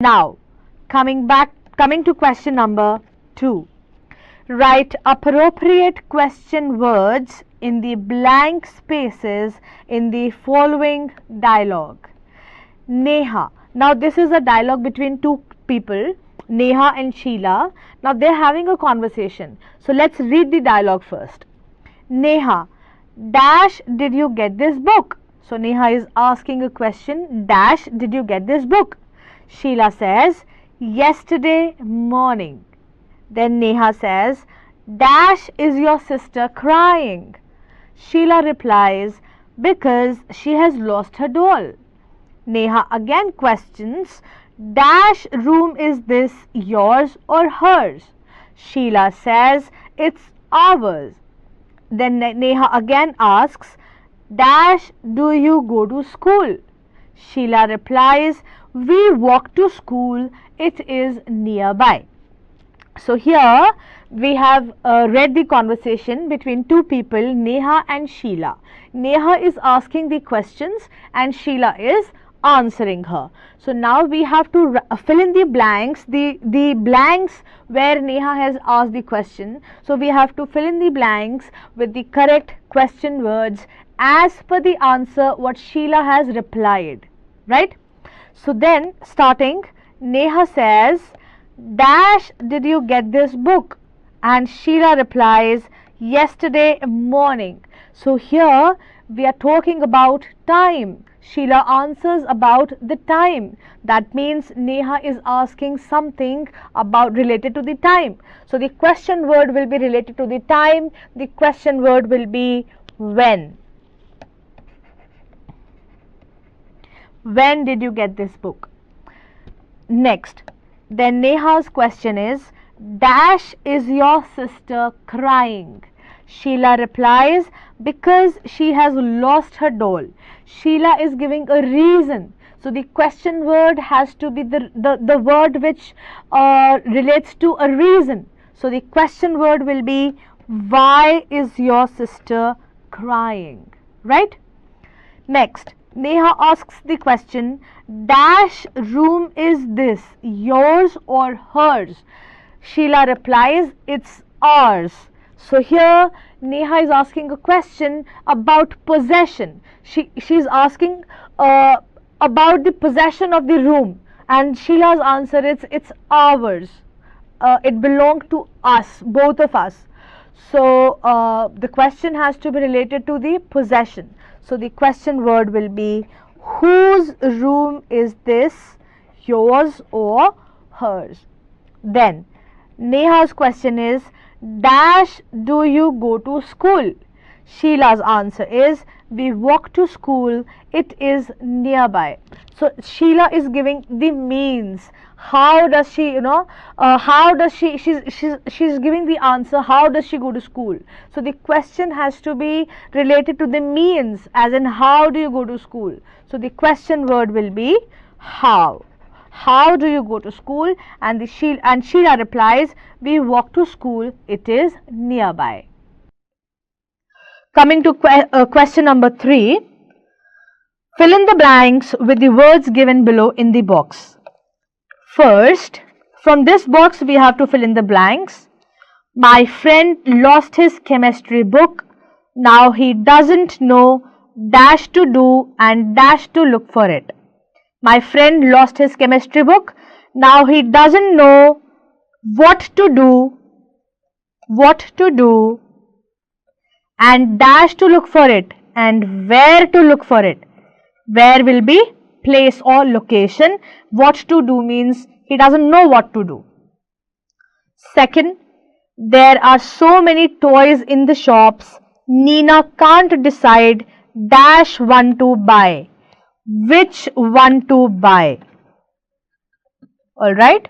Now, coming to question number 2. Write appropriate question words in the blank spaces in the following dialogue. Neha. Now, this is a dialogue between two people, Neha and Sheila. Now, they're having a conversation. So, let's read the dialogue first. Neha, dash, did you get this book? So, Neha is asking a question, dash, did you get this book? Sheila says, yesterday morning. Then Neha says, dash, is your sister crying? Sheila replies, because she has lost her doll. Neha again questions, dash room, is this yours or hers? Sheila says, it's ours. Then Neha again asks, dash, do you go to school? Sheila replies, we walk to school, it is nearby. So here we have read the conversation between two people, Neha and Sheila. Neha is asking the questions and Sheila is answering her. So now we have to fill in the blanks, the blanks where Neha has asked the question. So we have to fill in the blanks with the correct question words as per the answer what Sheila has replied, right? So then starting, Neha says, dash, did you get this book? And Sheila replies, yesterday morning. So here we are talking about time. Sheila answers about the time. That means Neha is asking something about related to the time. So the question word will be related to the time. The question word will be when. When did you get this book? Next, then Neha's question is, dash, is your sister crying? Sheila replies, because she has lost her doll. Sheila is giving a reason. So the question word has to be the word which relates to a reason. So the question word will be, why is your sister crying? Right? Next, Neha asks the question, dash room, is this yours or hers? Sheila replies, it's ours. So here Neha is asking a question about possession. She's asking about the possession of the room, and Sheila's answer is, it's ours. It belongs to us, both of us. So the question has to be related to the possession. So the question word will be, whose room is this, yours or hers? Then Neha's question is, dash, do you go to school? Sheila's answer is, we walk to school, it is nearby. So Sheila is giving the means. How does she, how does she's giving the answer, how does she go to school? So the question has to be related to the means, as in how do you go to school? So the question word will be how. How do you go to school? And Sheila replies, we walk to school, it is nearby. Coming to question number 3, fill in the blanks with the words given below in the box. First, from this box we have to fill in the blanks. My friend lost his chemistry book. Now he doesn't know dash to do and dash to look for it. My friend lost his chemistry book. Now he doesn't know what to do and dash to look for it and where to look for it. Where will be place or location. What to do means he doesn't know what to do. Second, there are so many toys in the shops. Nina can't decide dash one to buy. Which one to buy? Alright.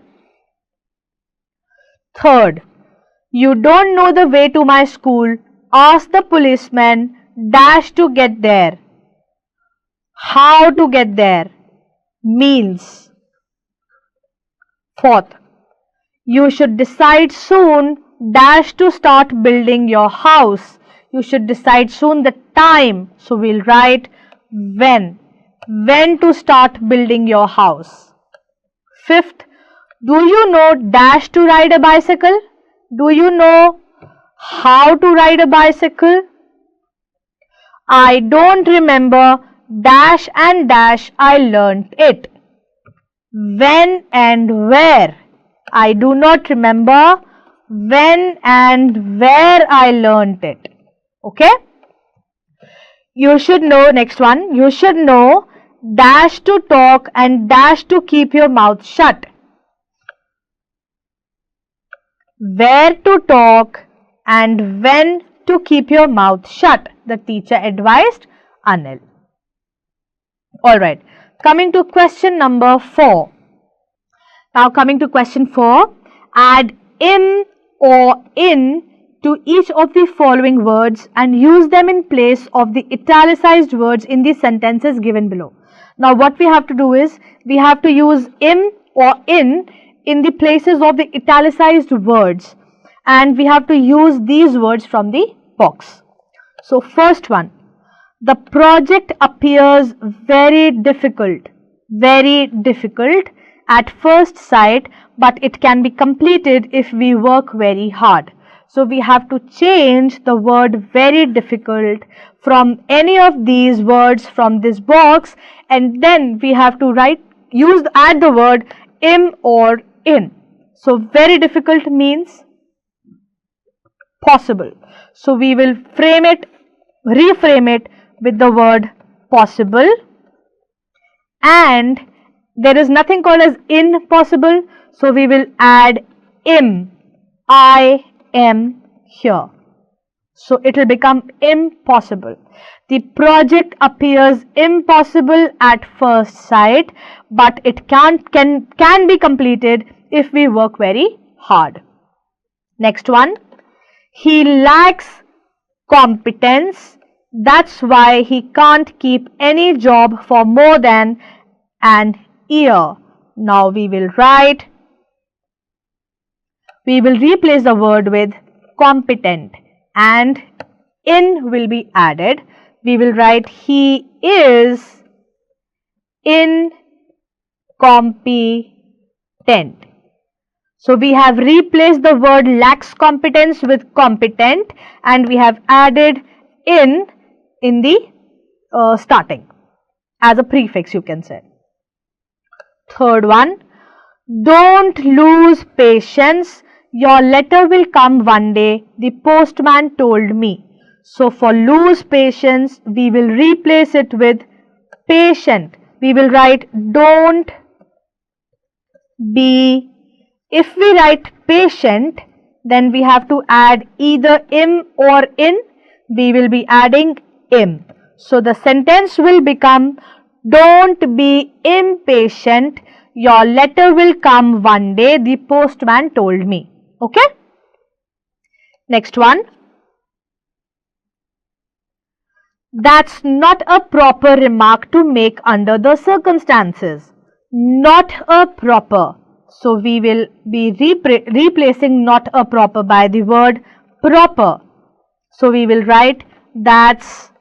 Third, you don't know the way to my school. Ask the policeman dash to get there. How to get there? Means. Fourth, you should decide soon dash to start building your house. You should decide soon the time. So we'll write when. When to start building your house. Fifth, do you know dash to ride a bicycle? Do you know how to ride a bicycle? I don't remember dash and dash, I learnt it. When and where? I do not remember when and where I learnt it. Okay? You should know, next one, you should know dash to talk and dash to keep your mouth shut. Where to talk and when to keep your mouth shut, the teacher advised Anil. Alright, coming to question number 4. Now coming to question 4, add im or in to each of the following words and use them in place of the italicized words in the sentences given below. Now what we have to do is, we have to use im or in the places of the italicized words, and we have to use these words from the box. So first one, the project appears very difficult at first sight, but it can be completed if we work very hard. So we have to change the word very difficult from any of these words from this box, and then we have to add the word im or in. So very difficult means possible. So we will reframe it with the word possible, and there is nothing called as impossible, so we will add im. I am here. So it will become impossible. The project appears impossible at first sight, but it can be completed if we work very hard. Next one, he lacks competence, that's why he can't keep any job for more than an year. Now we will replace the word with competent and in will be added. We will write he is incompetent. So we have replaced the word lacks competence with competent, and we have added in the starting as a prefix, you can say. Third one, don't lose patience, your letter will come one day, the postman told me. So for lose patience, we will replace it with patient. We will write don't be. If we write patient, then we have to add either im or in. We will be adding im. So the sentence will become, don't be impatient, your letter will come one day, the postman told me. Okay? Next one. That's not a proper remark to make under the circumstances. Not a proper. So we will be replacing not a proper by the word proper. So we will write that's.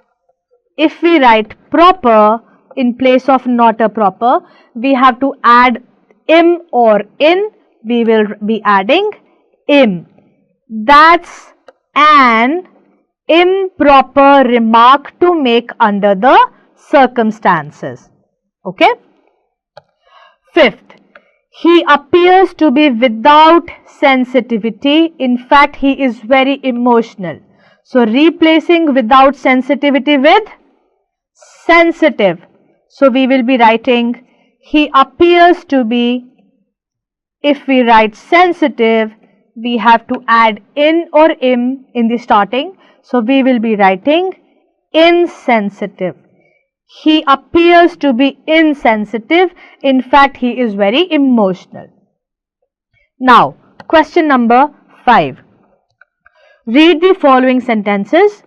If we write proper in place of not a proper, we have to add im or in. We will be adding im. That's an improper remark to make under the circumstances. Okay? Fifth, he appears to be without sensitivity. In fact, he is very emotional. So replacing without sensitivity with sensitive. So we will be writing he appears to be. If we write sensitive, we have to add in or im in the starting. So we will be writing insensitive. He appears to be insensitive. In fact, he is very emotional. Now, question number 5. Read the following sentences.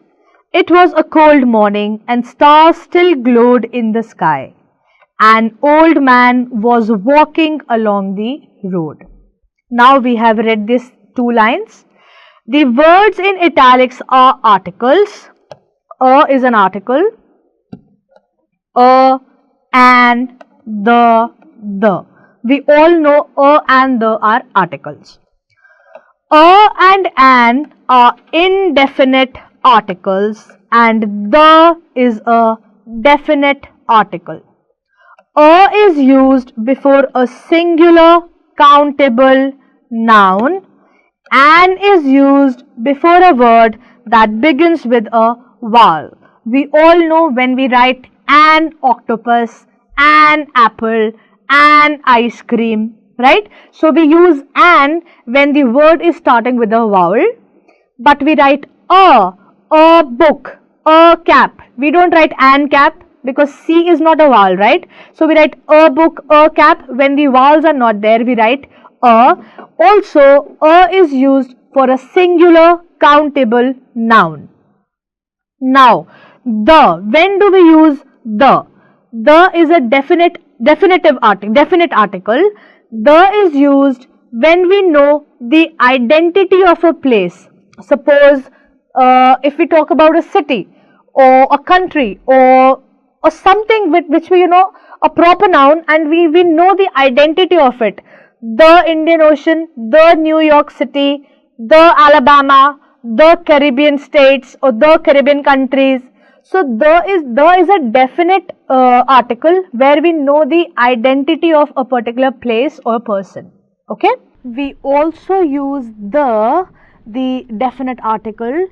It was a cold morning and stars still glowed in the sky. An old man was walking along the road. Now we have read these 2 lines. The words in italics are articles. A is an article. A, and, the. We all know a and the are articles. A and an are indefinite articles and the is a definite article. A is used before a singular countable noun. An is used before a word that begins with a vowel. We all know when we write an octopus, an apple, an ice cream, right? So we use an when the word is starting with a vowel, but we write a book, a cap. We don't write an cap because C is not a vowel, right? So we write a book, a cap. When the vowels are not there, we write a. Also, a is used for a singular countable noun. Now, the. When do we use the? The is a definite article. The is used when we know the identity of a place. Suppose if we talk about a city or a country or something which we a proper noun, and we know the identity of it. The Indian Ocean, the New York City, the Alabama, the Caribbean states or the Caribbean countries. So the is a definite article where we know the identity of a particular place or person. Okay. We also use the definite article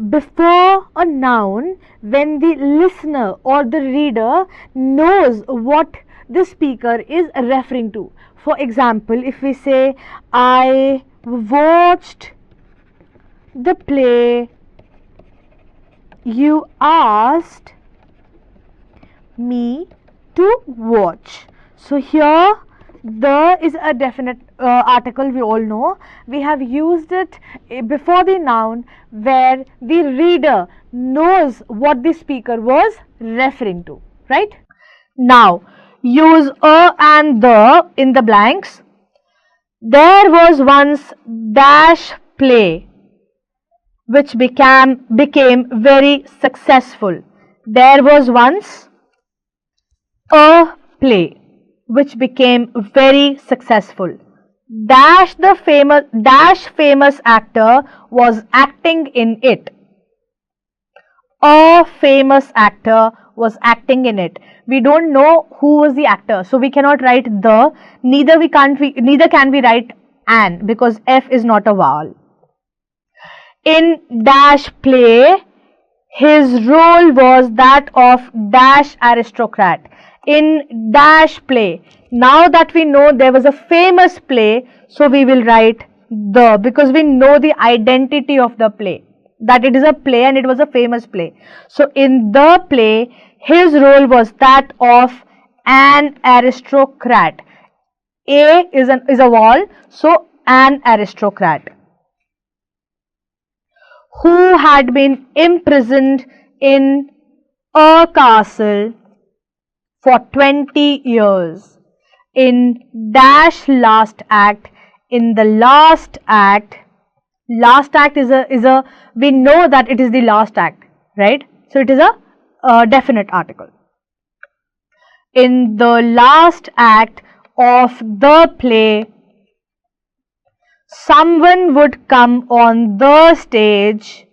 before a noun when the listener or the reader knows what the speaker is referring to. For example, if we say, I watched the play you asked me to watch. So here the is a definite article, we all know. We have used it before the noun where the reader knows what the speaker was referring to, right? Now, use a and the in the blanks. There was once dash play which became very successful. There was once a play which became very successful. Dash famous actor was acting in it. A famous actor was acting in it. We don't know who was the actor, so we cannot write the. Neither can we write an because F is not a vowel. In dash play, his role was that of dash aristocrat. In dash play, now that we know there was a famous play, so we will write the because we know the identity of the play, that it is a play and it was a famous play. So in the play, his role was that of an aristocrat. A is a vowel, so an aristocrat who had been imprisoned in a castle for 20 years. In dash last act, in the last act is a we know that it is the last act, right? So it is a definite article. In the last act of the play, someone would come on the stage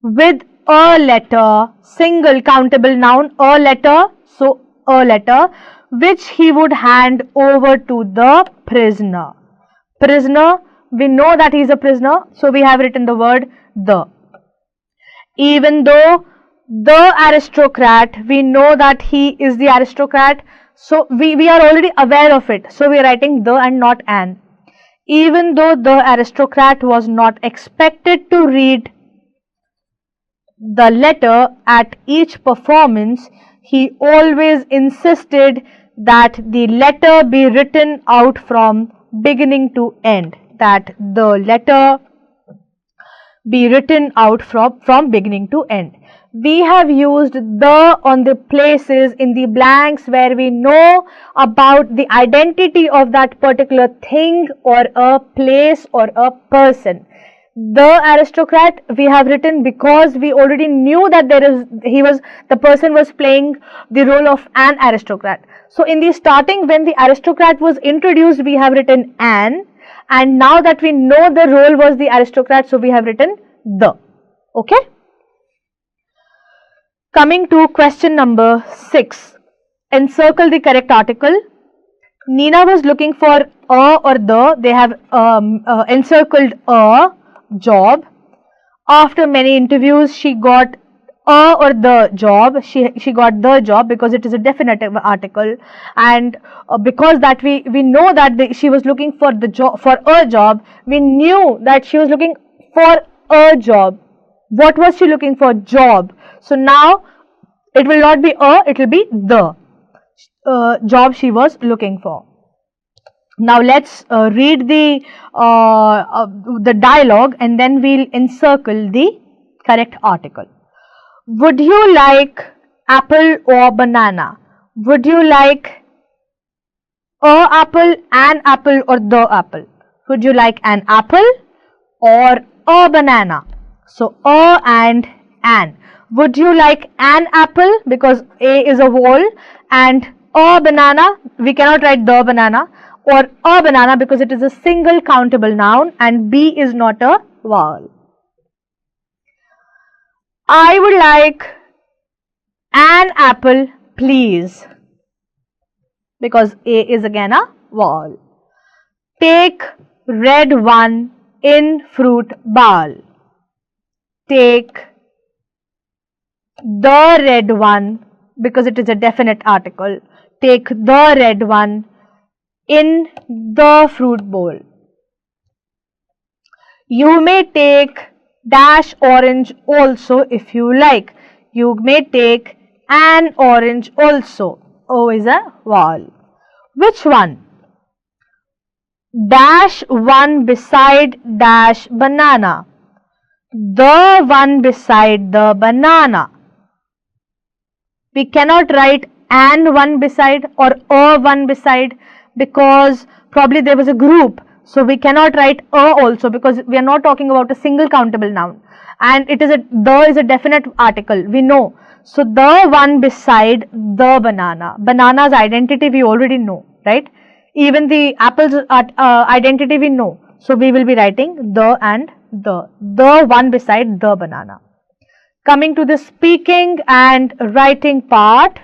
with a letter, single countable noun, a letter, so a letter, which he would hand over to the prisoner. Prisoner, we know that he is a prisoner, so we have written the word the. Even though the aristocrat, we know that he is the aristocrat, so we are already aware of it, so we are writing the and not an. Even though the aristocrat was not expected to read the letter at each performance, he always insisted that the letter be written out from beginning to end. That the letter be written out from beginning to end. We have used the on the places in the blanks where we know about the identity of that particular thing or a place or a person. The aristocrat we have written because we already knew that the person was playing the role of an aristocrat. So in the starting, when the aristocrat was introduced, we have written an, and now that we know the role was the aristocrat, so we have written the. Okay. Coming to question number 6. Encircle the correct article. Nina was looking for a or the. They have encircled a job. After many interviews, she got a or the job. She got the job because it is a definitive article, and because that we know that she was looking for the job, for a job. We knew that she was looking for a job. What was she looking for? Job. So now it will not be a, it will be the job she was looking for. Now let's read the dialogue, and then we'll encircle the correct article. Would you like apple or banana? Would you like a apple, an apple, or the apple? Would you like an apple or a banana? So a and an. Would you like an apple, because a is a vowel, and a banana, we cannot write the banana, or a banana because it is a single countable noun, and b is not a vowel. I would like an apple, please, because a is again a vowel. Take red one in fruit bowl. Take the red one, because it is a definite article. Take the red one in the fruit bowl. You may take dash orange also if you like. You may take an orange also. O is a vowel. Which one? Dash one beside dash banana. The one beside the banana. We cannot write an one beside or a one beside, because probably there was a group. So we cannot write a also, because we are not talking about a single countable noun, and it is the is a definite article, we know. So the one beside the banana. Banana's identity we already know, right? Even the apple's identity we know. So we will be writing the and the one beside the banana. Coming to the speaking and writing part.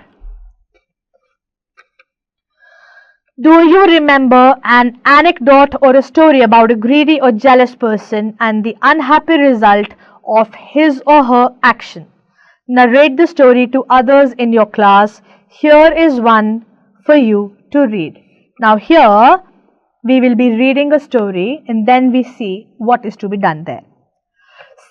Do you remember an anecdote or a story about a greedy or jealous person and the unhappy result of his or her action? Narrate the story to others in your class. Here is one for you to read. Now here we will be reading a story, and then we see what is to be done there.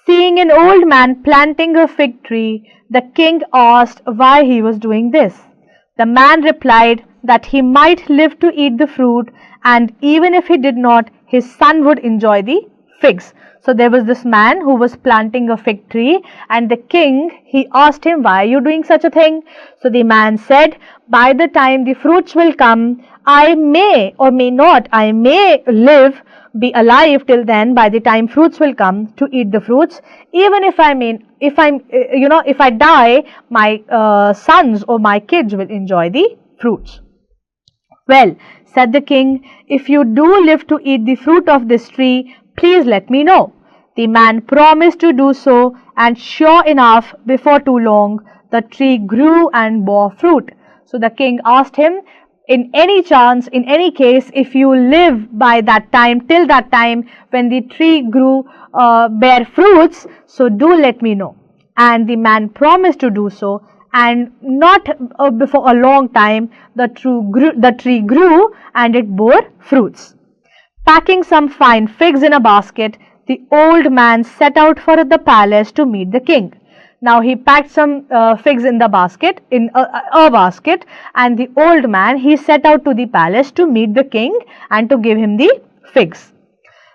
Seeing an old man planting a fig tree, the king asked why he was doing this. The man replied that he might live to eat the fruit, and even if he did not, his son would enjoy the figs. So there was this man who was planting a fig tree, and the king, he asked him, why are you doing such a thing? So the man said, by the time the fruits will come, I may or may not, I may live, be alive till then, by the time fruits will come, to eat the fruits. Even if if I die, my sons or my kids will enjoy the fruits. Well, said the king, if you do live to eat the fruit of this tree, please let me know. The man promised to do so, and sure enough, before too long, the tree grew and bore fruit. So the king asked him, in any chance, in any case, if you live by that time, till that time when the tree grew, bear fruits, so do let me know. And the man promised to do so, and not before a long time, the tree grew and it bore fruits. Packing some fine figs in a basket, the old man set out for the palace to meet the king. Now he packed some figs in the basket, in a basket, and the old man, he set out to the palace to meet the king and to give him the figs.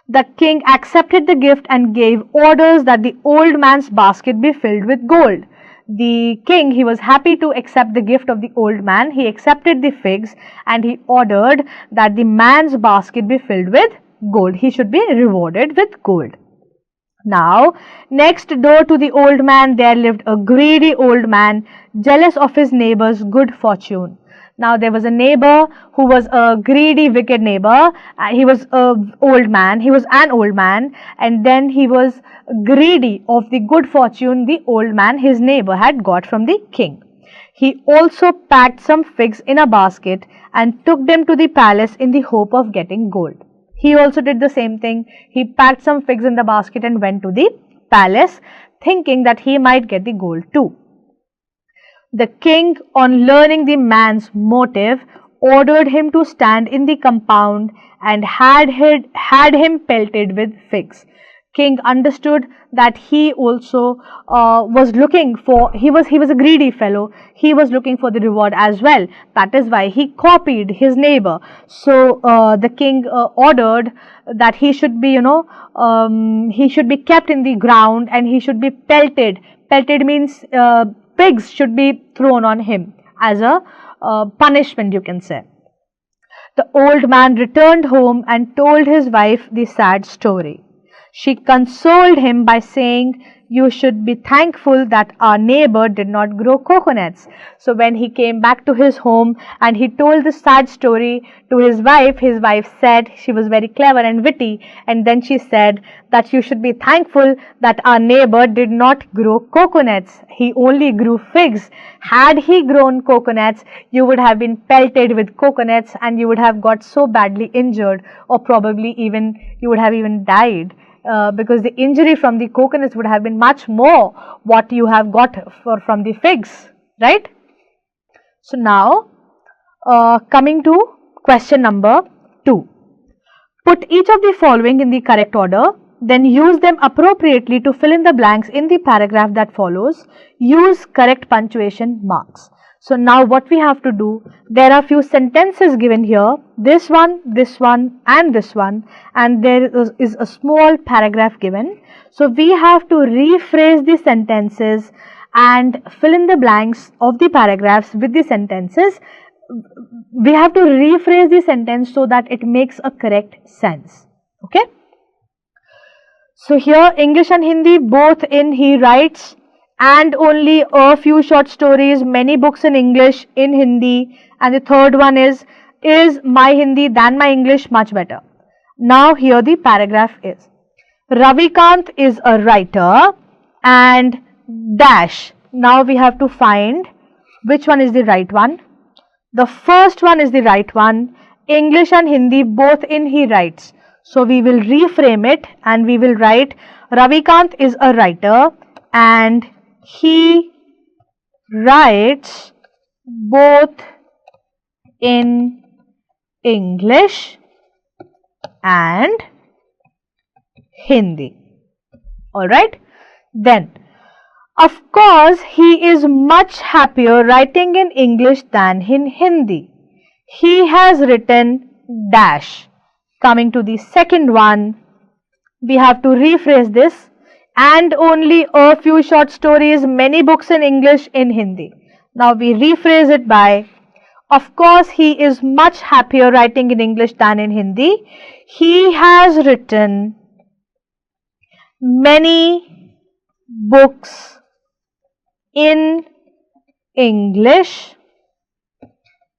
The king accepted the gift and gave orders that the old man's basket be filled with gold. The king, he was happy to accept the gift of the old man. He accepted the figs and he ordered that the man's basket be filled with gold. He should be rewarded with gold. Now, next door to the old man there lived a greedy old man, jealous of his neighbor's good fortune. Now, there was a neighbor who was a greedy, wicked neighbor. He was an old man. He was an old man, and then he was greedy of the good fortune the old man, his neighbor, had got from the king. He also packed some figs in a basket and took them to the palace in the hope of getting gold. He also did the same thing. He packed some figs in the basket and went to the palace, thinking that he might get the gold too. The king, on learning the man's motive, ordered him to stand in the compound and had him pelted with figs. King understood that he also was looking for, he was a greedy fellow, he was looking for the reward as well. That is why he copied his neighbor. So the king ordered that he should be, he should be kept in the ground and he should be pelted. Pelted means pigs should be thrown on him as a punishment, you can say. The old man returned home and told his wife the sad story. She consoled him by saying, "You should be thankful that our neighbor did not grow coconuts." So when he came back to his home and he told this sad story to his wife said, she was very clever and witty, and then she said that you should be thankful that our neighbor did not grow coconuts. He only grew figs. Had he grown coconuts, you would have been pelted with coconuts and you would have got so badly injured, or probably even you would have even died. Because the injury from the coconuts would have been much more what you have got from the figs, right? So now, coming to question number 2. Put each of the following in the correct order, then use them appropriately to fill in the blanks in the paragraph that follows. Use correct punctuation marks. So now what we have to do, there are few sentences given here, this one, and this one, and there is a small paragraph given. So we have to rephrase the sentences and fill in the blanks of the paragraphs with the sentences. We have to rephrase the sentence so that it makes a correct sense. Okay. So here English and Hindi both in he writes, and only a few short stories, many books in English, in Hindi, and the third one is my Hindi than my English much better. Now here the paragraph is, Ravikant is a writer and dash. Now we have to find which one is the right one. The first one is the right one. English and Hindi both in he writes. So we will reframe it and we will write Ravikant is a writer and he writes both in English and Hindi. Alright. Then, of course, he is much happier writing in English than in Hindi. He has written dash. Coming to the second one, we have to rephrase this. And only a few short stories, many books in English, in Hindi. Now we rephrase it by, of course he is much happier writing in English than in Hindi. He has written many books in English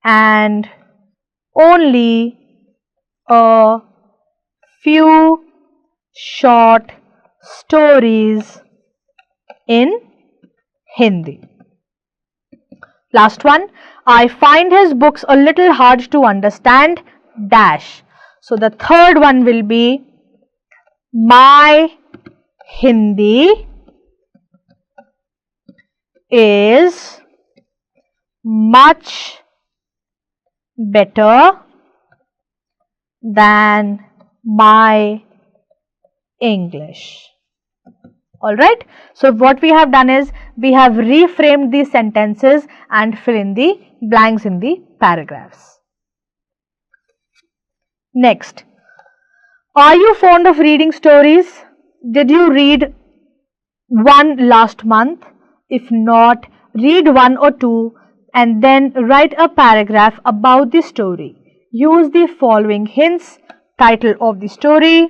and only a few short stories in Hindi. Last one, I find his books a little hard to understand dash. So the third one will be, my Hindi is much better than my English. Alright, so what we have done is we have reframed these sentences and fill in the blanks in the paragraphs. Next, are you fond of reading stories? Did you read one last month? If not, read one or two and then write a paragraph about the story. Use the following hints: title of the story,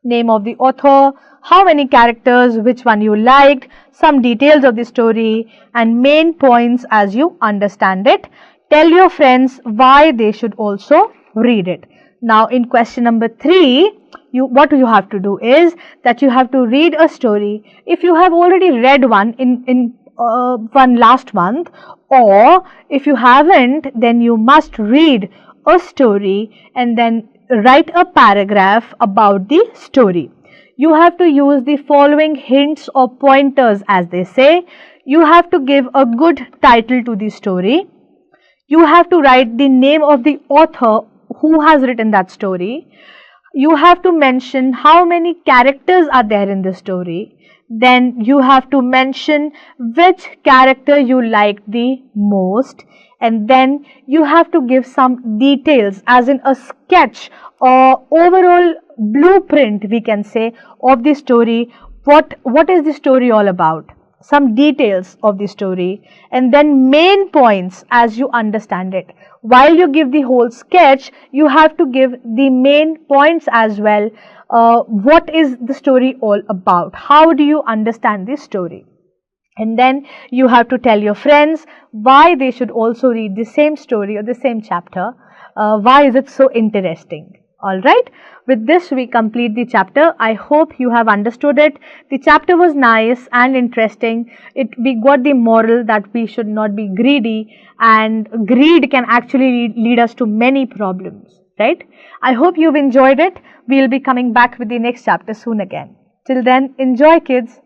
name of the author, how many characters, which one you liked, some details of the story and main points as you understand it. Tell your friends why they should also read it. Now in question number 3, what you have to do is that you have to read a story. If you have already read one in one last month, or if you haven't, then you must read a story and then write a paragraph about the story. You have to use the following hints or pointers, as they say. You have to give a good title to the story. You have to write the name of the author who has written that story. You have to mention how many characters are there in the story. Then you have to mention which character you liked the most, and then you have to give some details, as in a sketch or overall blueprint, we can say, of the story. What is the story all about? Some details of the story, and then main points as you understand it. While you give the whole sketch, you have to give the main points as well. What is the story all about? How do you understand this story? And then you have to tell your friends why they should also read the same story or the same chapter. Why is it so interesting? Alright, with this we complete the chapter. I hope you have understood it. The chapter was nice and interesting. We got the moral that we should not be greedy, and greed can actually lead us to many problems, right? I hope you've enjoyed it. We'll be coming back with the next chapter soon again. Till then, enjoy, kids.